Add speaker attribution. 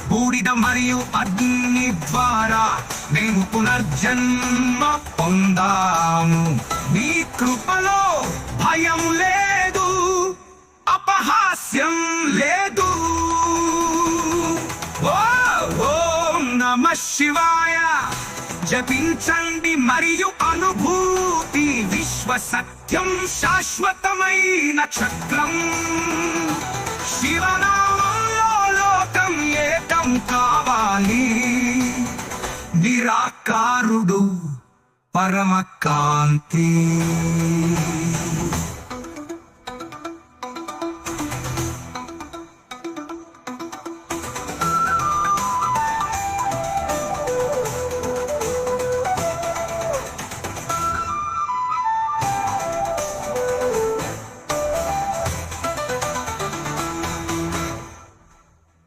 Speaker 1: బూడిద మరియు అగ్ని ద్వారా మేము పునర్జన్మ పొందాము. నీ కృపలో భయం లేదు, అపహాస్యం లేదు. ఓం నమః శివాయ జపించండి మరియు అనుభూతి. విశ్వ సత్యం శాశ్వతమైన చక్రం. శివనామంలో లోకం ఏకం కావాలి. నిరాకారుడు పరమకాంతి.